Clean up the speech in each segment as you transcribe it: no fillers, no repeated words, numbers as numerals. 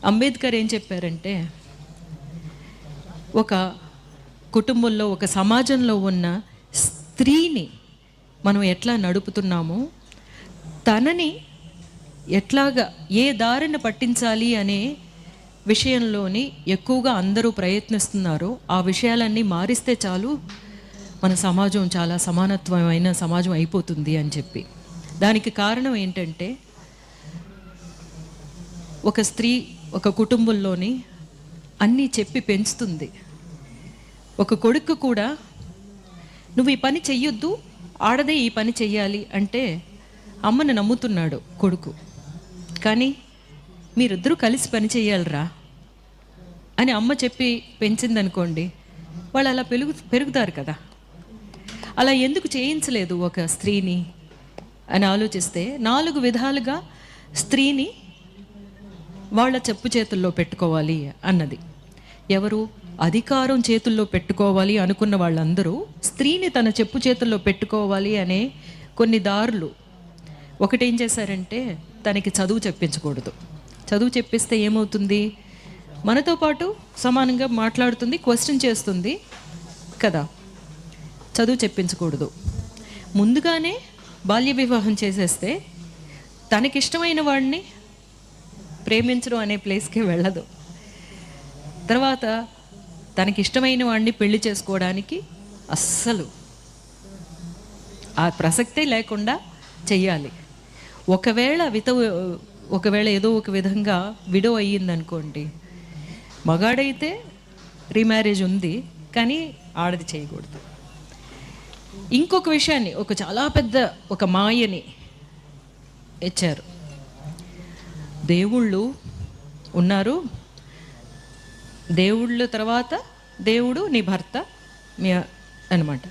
అంబేద్కర్ ఏం చెప్పారంటే, ఒక కుటుంబంలో, ఒక సమాజంలో ఉన్న స్త్రీని మనం ఎట్లా నడుపుతున్నామో, తనని ఎట్లాగా ఏ దారిన పట్టించాలి అనే విషయంలోని ఎక్కువగా అందరూ ప్రయత్నిస్తున్నారో ఆ విషయాలన్నీ మారిస్తే చాలు మన సమాజం చాలా సమానత్వమైన సమాజం అయిపోతుంది అని చెప్పి. దానికి కారణం ఏంటంటే, ఒక స్త్రీ ఒక కుటుంబంలోని అన్నీ చెప్పి పెంచుతుంది. ఒక కొడుకు కూడా నువ్వు ఈ పని చెయ్యొద్దు, ఆడదే ఈ పని చెయ్యాలి అంటే అమ్మని నమ్ముతున్నాడు కొడుకు. కానీ మీరిద్దరూ కలిసి పని చెయ్యాలరా అని అమ్మ చెప్పి పెంచిందనుకోండి, వాళ్ళు అలా పెరుగుతారు కదా. అలా ఎందుకు చేయించలేదు ఒక స్త్రీని అని ఆలోచిస్తే, 4 విధాలుగా స్త్రీని వాళ్ళ చెప్పు చేతుల్లో పెట్టుకోవాలి అన్నది. ఎవరు? అధికారం చేతుల్లో పెట్టుకోవాలి అనుకున్న వాళ్ళందరూ స్త్రీని తన చెప్పు చేతుల్లో పెట్టుకోవాలి అనే కొన్ని దారులు. ఒకటేం చేశారంటే, తనకి చదువు చెప్పించకూడదు. చదువు చెప్పిస్తే ఏమవుతుంది? మనతో పాటు సమానంగా మాట్లాడుతుంది, క్వశ్చన్ చేస్తుంది కదా. చదువు చెప్పించకూడదు. ముందుగానే బాల్య వివాహం చేసేస్తే తనకిష్టమైన వాడిని ప్రేమించడం అనే ప్లేస్కి వెళ్ళదు. తర్వాత తనకిష్టమైన వాడిని పెళ్లి చేసుకోవడానికి అస్సలు ఆ ప్రసక్తే లేకుండా చెయ్యాలి. ఒకవేళ ఏదో ఒక విధంగా విడో అయ్యిందనుకోండి, మగాడైతే రీమ్యారేజ్ ఉంది, కానీ ఆడది చేయకూడదు. ఇంకొక విషయాన్ని, ఒక చాలా పెద్ద ఒక మాయని ఇచ్చారు. దేవుళ్ళు ఉన్నారు, దేవుళ్ళ తర్వాత దేవుడు నీ భర్త అనమాట.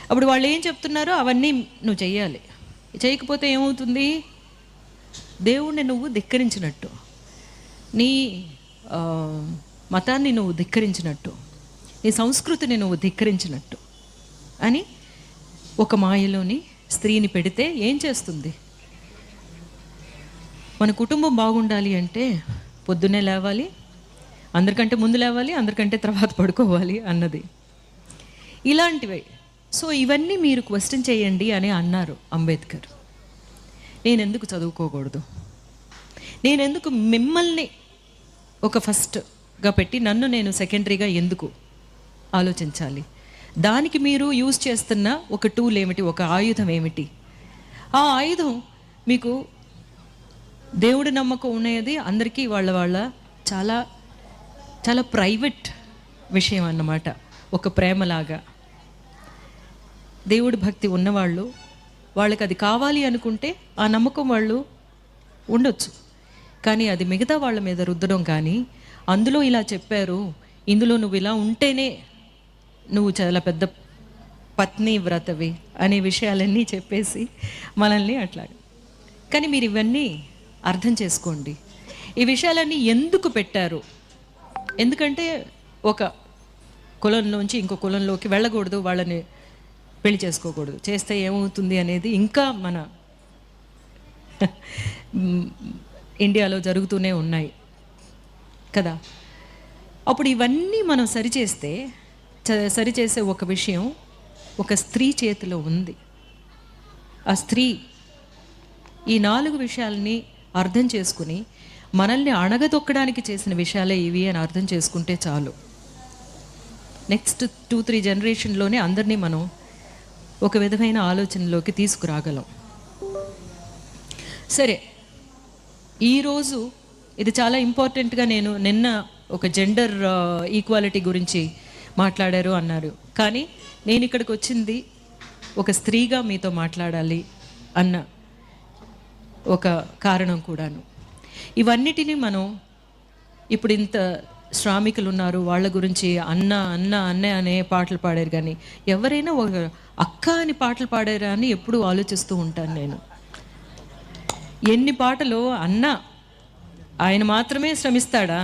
అప్పుడు వాళ్ళు ఏం చెప్తున్నారో అవన్నీ నువ్వు చెయ్యాలి. చేయకపోతే ఏమవుతుంది? దేవుణ్ణి నువ్వు ధిక్కరించినట్టు, నీ మతాన్ని నువ్వు ధిక్కరించినట్టు, నీ సంస్కృతిని నువ్వు ధిక్కరించినట్టు అని ఒక మాయలోని స్త్రీని పెడితే ఏం చేస్తుంది? మన కుటుంబం బాగుండాలి అంటే పొద్దున్నే లేవాలి, అందరికంటే ముందు లేవాలి, అందరికంటే తర్వాత పడుకోవాలి అన్నది. ఇలాంటివి. సో ఇవన్నీ మీరు క్వశ్చన్ చేయండి అని అన్నారు అంబేద్కర్. నేనెందుకు చదువుకోకూడదు? నేనెందుకు మిమ్మల్ని ఒక ఫస్ట్గా పెట్టి నన్ను నేను సెకండరీగా ఎందుకు ఆలోచించాలి? దానికి మీరు యూజ్ చేస్తున్న ఒక టూల్ ఏమిటి? ఒక ఆయుధం ఏమిటి? ఆ ఆయుధం మీకు దేవుడి నమ్మకం ఉన్నది అందరికీ వాళ్ళ చాలా చాలా ప్రైవేట్ విషయం అన్నమాట. ఒక ప్రేమలాగా దేవుడి భక్తి ఉన్నవాళ్ళు, వాళ్ళకి అది కావాలి అనుకుంటే ఆ నమ్మకం వాళ్ళు ఉండొచ్చు. కానీ అది మిగతా వాళ్ళ మీద రుద్దడం, కానీ అందులో ఇలా చెప్పారు, ఇందులో నువ్వు ఇలా ఉంటేనే నువ్వు చాలా పెద్ద పత్ని వ్రతవి అనే విషయాలన్నీ చెప్పేసి మనల్ని అట్లా. కానీ మీరు ఇవన్నీ అర్థం చేసుకోండి. ఈ విషయాలన్నీ ఎందుకు పెట్టారు? ఎందుకంటే ఒక కులంలోంచి ఇంకో కులంలోకి వెళ్ళకూడదు, వాళ్ళని పెళ్లి చేసుకోకూడదు, చేస్తే ఏమవుతుంది అనేది ఇంకా మన ఇండియాలో జరుగుతూనే ఉన్నాయి కదా. అప్పుడు ఇవన్నీ మనం సరిచేసే ఒక విషయం ఒక స్త్రీ చేతిలో ఉంది. ఆ స్త్రీ ఈ 4 విషయాలని అర్థం చేసుకుని మనల్ని అణగదొక్కడానికి చేసిన విషయాలే ఇవి అని అర్థం చేసుకుంటే చాలు. నెక్స్ట్ 2-3 జనరేషన్లోనే అందరినీ మనం ఒక విధమైన ఆలోచనలోకి తీసుకురాగలం. సరే, ఈరోజు ఇది చాలా ఇంపార్టెంట్గా, నేను నిన్న ఒక జెండర్ ఈక్వాలిటీ గురించి మాట్లాడారు అన్నారు, కానీ నేను ఇక్కడికి వచ్చింది ఒక స్త్రీగా మీతో మాట్లాడాలి అన్న ఒక కారణం కూడాను. ఇవన్నిటినీ మనం ఇప్పుడు ఇంత శ్రామికులు ఉన్నారు, వాళ్ళ గురించి అన్న అన్న అన్నే అనే పాటలు పాడారు, కానీ ఎవరైనా ఒక అక్క అని పాటలు పాడారా అని ఎప్పుడు ఆలోచిస్తూ ఉంటాను నేను. ఎన్ని పాటలు అన్న, ఆయన మాత్రమే శ్రమిస్తాడా?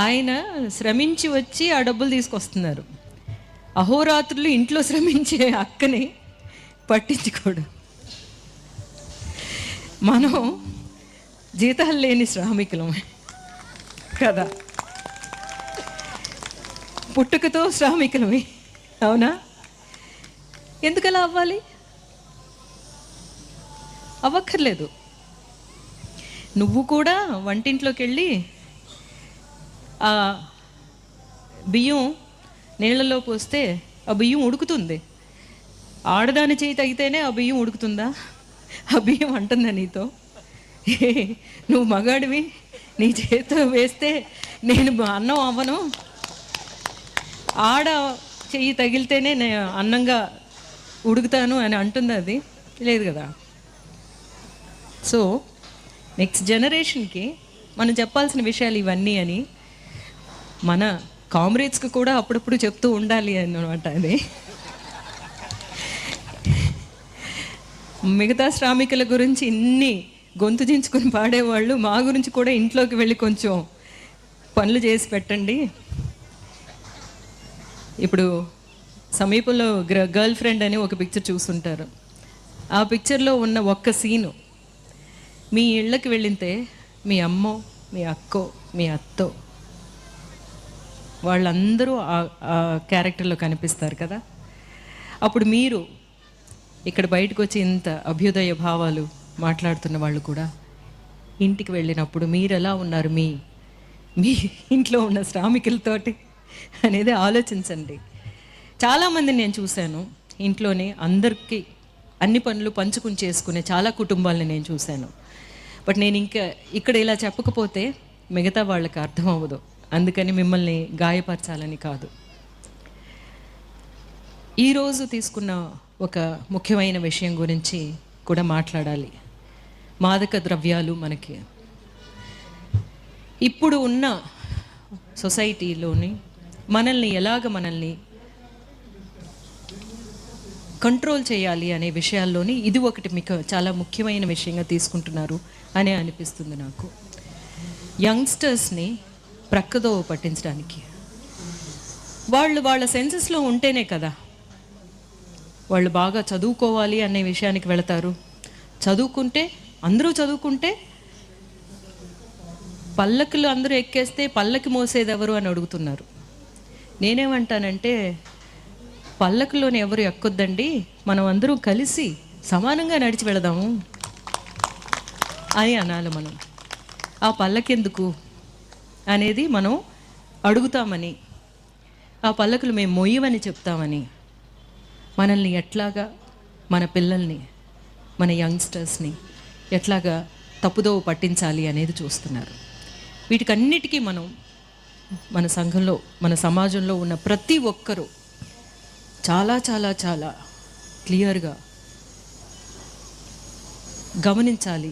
ఆయన శ్రమించి వచ్చి ఆ డబ్బులు తీసుకొస్తున్నారు. అహోరాత్రులు ఇంట్లో శ్రమించే అక్కని పట్టించుకోడు. మనం జీతాలు లేని శ్రామికులమే కదా, పుట్టుకతో శ్రామికులమే, అవునా? ఎందుకలా అవ్వాలి? అవ్వక్కర్లేదు. నువ్వు కూడా వంటింట్లోకి వెళ్ళి ఆ బియ్యం నీళ్ళలో పోస్తే ఆ బియ్యం ఉడుకుతుంది. ఆడదాని చేయి తగితేనే ఆ బియ్యం ఉడుకుతుందా? ఆ బియ్యం అంటుందా నీతో? నువ్వు మగాడివి, నీ చేతితో వేస్తే నేను అన్నం అవ్వను, ఆడ చెయ్యి తగిలితేనే నేను అన్నంగా ఉడుకుతాను అని అంటుంది అది? లేదు కదా. సో నెక్స్ట్ జనరేషన్కి మనం చెప్పాల్సిన విషయాలు ఇవన్నీ అని మన కామ్రేడ్స్కి కూడా అప్పుడప్పుడు చెప్తూ ఉండాలి అన్నమాట. అది మిగతా శ్రామికుల గురించి ఇన్ని గొంతు చించుకొని పాడేవాళ్ళు, మా గురించి కూడా ఇంట్లోకి వెళ్ళి కొంచెం పనులు చేసి పెట్టండి. ఇప్పుడు సమీపంలో గర్ల్ ఫ్రెండ్ అని ఒక పిక్చర్ చూస్తుంటారు. ఆ పిక్చర్లో ఉన్న ఒక్క సీను మీ ఇళ్ళకి వెళ్ళితే మీ అమ్మో, మీ అక్కో, మీ అత్తో వాళ్ళందరూ ఆ క్యారెక్టర్లో కనిపిస్తారు కదా. అప్పుడు మీరు ఇక్కడ బయటకు వచ్చి ఇంత అభ్యుదయ భావాలు మాట్లాడుతున్న వాళ్ళు కూడా ఇంటికి వెళ్ళినప్పుడు మీరు ఎలా ఉన్నారు మీ మీ ఇంట్లో ఉన్న శ్రామికులతోటి అనేది ఆలోచించండి. చాలామందిని నేను చూశాను, ఇంట్లోనే అందరికీ అన్ని పనులు పంచుకుని చేసుకునే చాలా కుటుంబాలని నేను చూశాను. బట్ నేను ఇంకా ఇక్కడ ఇలా చెప్పకపోతే మిగతా వాళ్ళకి అర్థం అవ్వదు. అందుకని మిమ్మల్ని గాయపరచాలని కాదు. ఈరోజు తీసుకున్న ఒక ముఖ్యమైన విషయం గురించి కూడా మాట్లాడాలి. మాదక ద్రవ్యాలు మనకి ఇప్పుడు ఉన్న సొసైటీలోని మనల్ని కంట్రోల్ చేయాలి అనే విషయాల్లోని ఇది ఒకటి మీకు చాలా ముఖ్యమైన విషయంగా తీసుకుంటున్నారు అనే అనిపిస్తుంది నాకు. యంగ్స్టర్స్ని ప్రక్కదో పట్టించడానికి వాళ్ళ సెన్సెస్లో ఉంటేనే కదా వాళ్ళు బాగా చదువుకోవాలి అనే విషయానికి వెళతారు. చదువుకుంటే అందరూ చదువుకుంటే పల్లకిలో అందరూ ఎక్కేస్తే పల్లకి మోసేది ఎవరు అని అడుగుతున్నారు. నేనేమంటానంటే పల్లకిలోని ఎవరు ఎక్కొద్దండి, మనం అందరూ కలిసి సమానంగా నడిచి వెళదాము అని అనాలి. మనం ఆ పల్లకెందుకు అనేది మనం అడుగుతామని, ఆ పల్లకులు మేము మొయ్యమని చెప్తామని మనల్ని ఎట్లాగా, మన పిల్లల్ని, మన యంగ్స్టర్స్ని ఎట్లాగా తప్పుదోవ పట్టించాలి అనేది చూస్తున్నారు. వీటికన్నిటికీ మనం మన సంఘంలో, మన సమాజంలో ఉన్న ప్రతి ఒక్కరూ చాలా చాలా చాలా క్లియర్గా గమనించాలి.